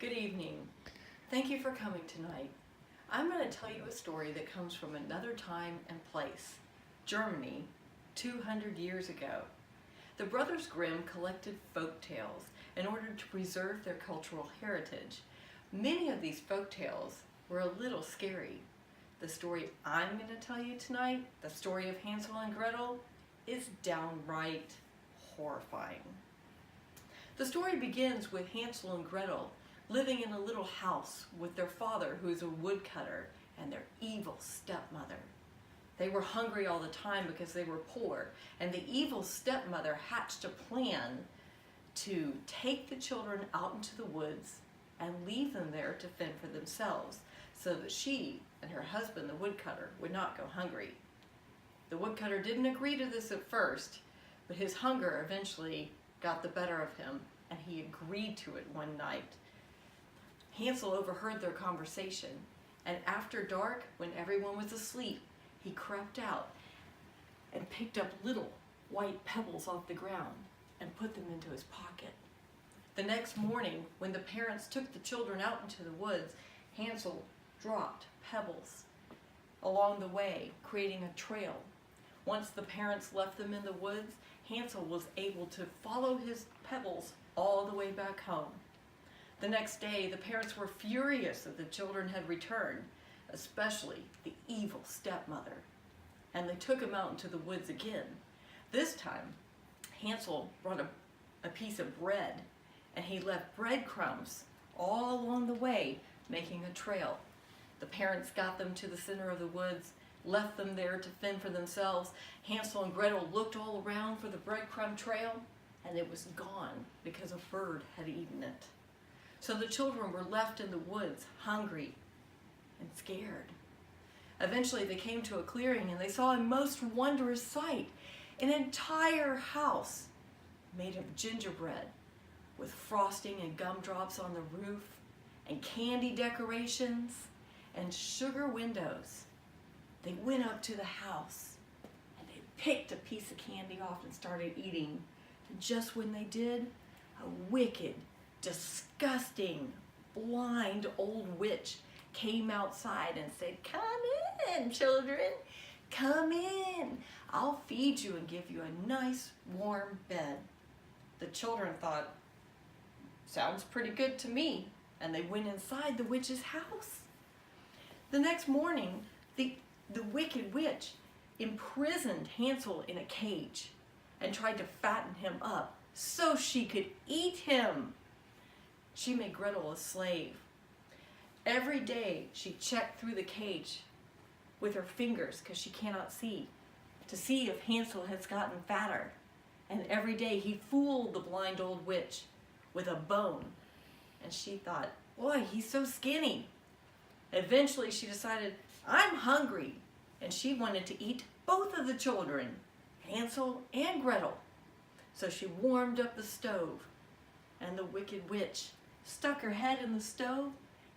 Good evening. Thank you for coming tonight. I'm going to tell you a story that comes from another time and place, Germany, 200 years ago. The Brothers Grimm collected folk tales in order to preserve their cultural heritage. Many of these folk tales were a little scary. The story I'm going to tell you tonight, the story of Hansel and Gretel, is downright horrifying. The story begins with Hansel and Gretel living in a little house with their father, who is a woodcutter, and their evil stepmother. They were hungry all the time because they were poor, and the evil stepmother hatched a plan to take the children out into the woods and leave them there to fend for themselves, so that she and her husband, the woodcutter, would not go hungry. The woodcutter didn't agree to this at first, but his hunger eventually got the better of him, and he agreed to it one night. Hansel overheard their conversation, and after dark, when everyone was asleep, he crept out and picked up little white pebbles off the ground and put them into his pocket. The next morning, when the parents took the children out into the woods, Hansel dropped pebbles along the way, creating a trail. Once the parents left them in the woods, Hansel was able to follow his pebbles all the way back home. The next day, the parents were furious that the children had returned, especially the evil stepmother, and they took him out into the woods again. This time, Hansel brought a piece of bread, and he left breadcrumbs all along the way, making a trail. The parents got them to the center of the woods, left them there to fend for themselves. Hansel and Gretel looked all around for the breadcrumb trail, and it was gone because a bird had eaten it. So the children were left in the woods, hungry and scared. Eventually they came to a clearing, and they saw a most wondrous sight, an entire house made of gingerbread with frosting and gumdrops on the roof, and candy decorations and sugar windows. They went up to the house and they picked a piece of candy off and started eating. And just when they did, a wicked, disgusting, blind old witch came outside and said, "Come in, children, come in. I'll feed you and give you a nice warm bed." The children thought, "Sounds pretty good to me," and they went inside the witch's house. The next morning, the wicked witch imprisoned Hansel in a cage and tried to fatten him up so she could eat him. She made Gretel a slave. Every day she checked through the cage with her fingers, because she cannot see, to see if Hansel has gotten fatter. And every day he fooled the blind old witch with a bone. And she thought, "Boy, he's so skinny." Eventually she decided, "I'm hungry." And she wanted to eat both of the children, Hansel and Gretel. So she warmed up the stove, and the wicked witch stuck her head in the stove,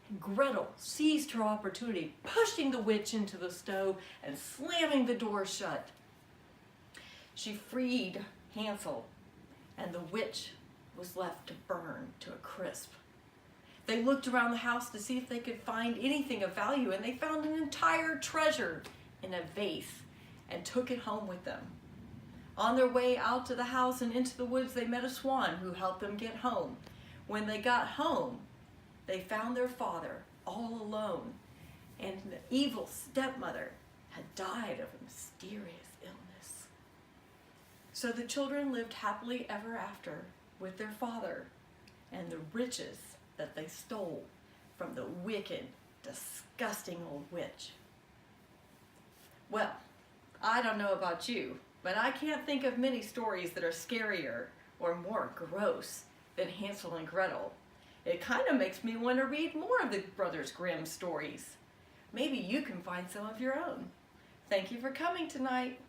and Gretel seized her opportunity, pushing the witch into the stove and slamming the door shut. She freed Hansel, and the witch was left to burn to a crisp. They looked around the house to see if they could find anything of value, and they found an entire treasure in a vase and took it home with them. On their way out to the house and into the woods, they met a swan who helped them get home. When they got home, they found their father all alone, and the evil stepmother had died of a mysterious illness. So the children lived happily ever after with their father and the riches that they stole from the wicked, disgusting old witch. Well, I don't know about you, but I can't think of many stories that are scarier or more gross than Hansel and Gretel. It kind of makes me want to read more of the Brothers Grimm stories. Maybe you can find some of your own. Thank you for coming tonight.